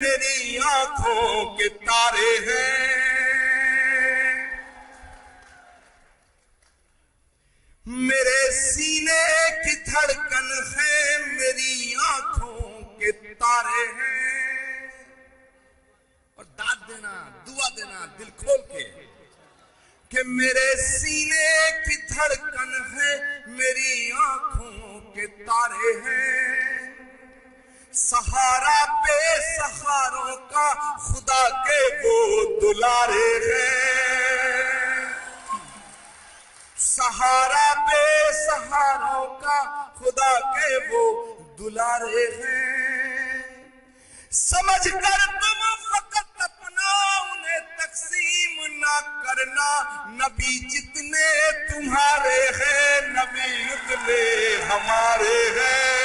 तेरी आंखों के तारे हैं, मेरे सीने की धड़कन है, मेरी आंखों के तारे हैं। और दाद देना, दुआ देना दिल खोल के कि मेरे सीने की धड़कन है, मेरी आंखों के तारे हैं। सहारा पे सहारों का खुदा के वो दुलारे हैं, सहारा पे सहारों का खुदा के वो दुलारे हैं। समझ कर तुम फकत अपना उन्हें तकसीम ना करना, नबी जितने तुम्हारे हैं, नबी उतने हमारे हैं।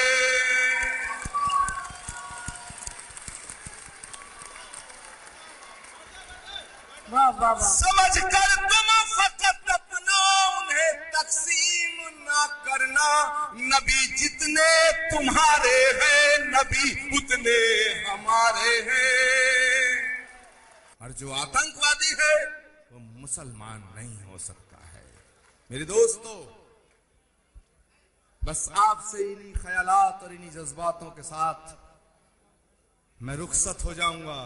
समझ कर तुम फकत अपना उन्हें तकसीम ना करना, नबी जितने तुम्हारे हैं, नबी उतने हमारे हैं। और जो आतंकवादी है वो मुसलमान नहीं हो सकता है। मेरे दोस्तों, बस आपसे इन्हीं ख्यालात और इन्हीं जज्बातों के साथ मैं रुखसत हो जाऊंगा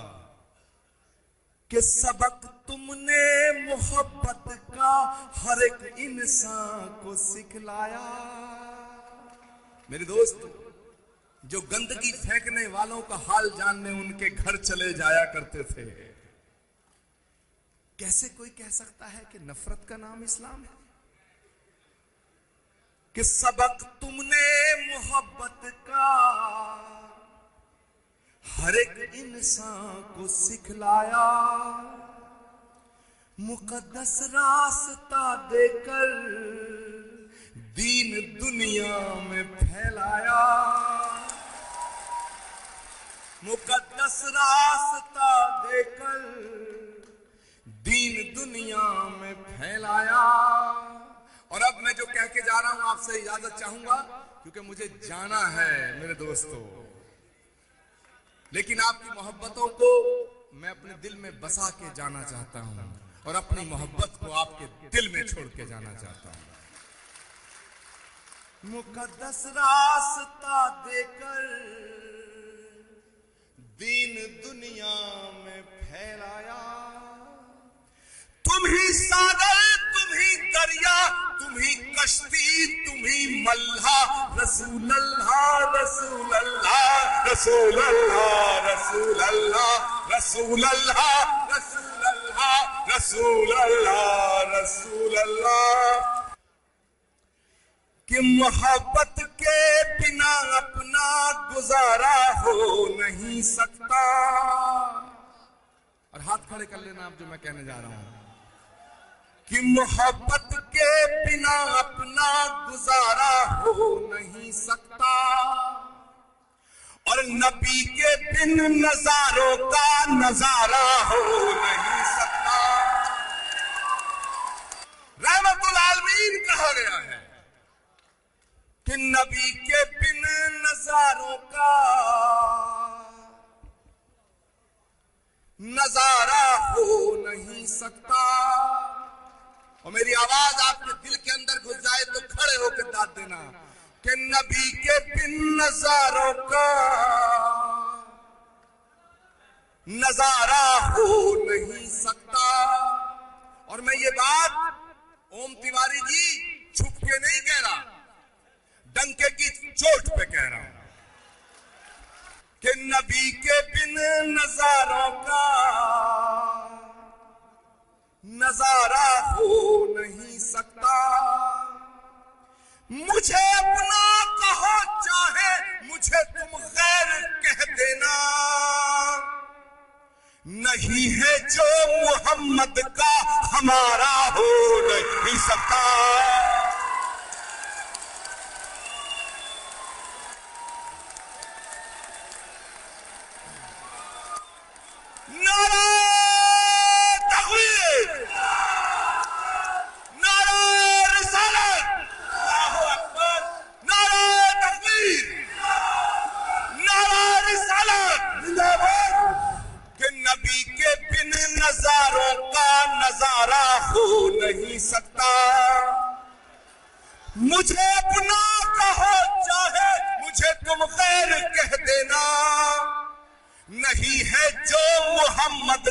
कि सबक तुमने मोहब्बत का हर एक इंसान को सिखलाया। मेरे दोस्त, जो गंदगी फेंकने वालों का हाल जानने उनके घर चले जाया करते थे, कैसे कोई कह सकता है कि नफरत का नाम इस्लाम है? कि सबक तुमने मोहब्बत का हर एक इंसान को सिखलाया, मुकद्दस रास्ता देकर दीन दुनिया में फैलाया, मुकद्दस रास्ता देकर दीन दुनिया में फैलाया। और अब मैं जो कह के जा रहा हूं आपसे इजाजत चाहूंगा, क्योंकि मुझे जाना है मेरे दोस्तों। लेकिन आपकी मोहब्बतों को मैं अपने दिल में बसा के जाना चाहता हूं और अपनी मोहब्बत को आपके दिल में छोड़ के जाना चाहता हूं। मुकद्दस रास्ता देकर दीन दुनिया में फैलाया, तुम ही सागर, तुम ही दरिया, तुम ही कश्ती, तुम ही मल्हा, रसूल अल्लाह रसूल अल्लाह रसूल अल्लाह रसूल अल्लाह रसूल अल्लाह रसूल अल्लाह रसूल अल्लाह रसूल अल्लाह। कि मोहब्बत के बिना अपना गुजारा हो नहीं सकता। और हाथ खड़े कर लेना आप जो मैं कहने जा रहा हूं, कि मोहब्बत के बिना अपना गुजारा हो नहीं सकता, और नबी के बिन नजारों का नजारा हो नहीं सकता। रहमतुल आलमीन कहा गया है कि नबी के बिन नजारों का नजारा हो नहीं सकता। और मेरी आवाज आपके दिल के अंदर घुस जाए तो खड़े होकर दाद देना कि नबी के बिन नजारों का नजारा हो नहीं सकता। और मैं ये बात ओम तिवारी जी छुप के नहीं कह रहा, डंके की चोट पे कह रहा हूं कि नबी के बिन नजारों का नजारा हो नहीं सकता। मुझे अपना कहो चाहे मुझे तुम गैर कह देना, नहीं है जो मोहम्मद का हमारा हो नहीं सकता। तुम्हारा हो नहीं सकता। मुझे अपना कहो चाहे मुझे तुम गैर कह देना, नहीं है जो मोहम्मद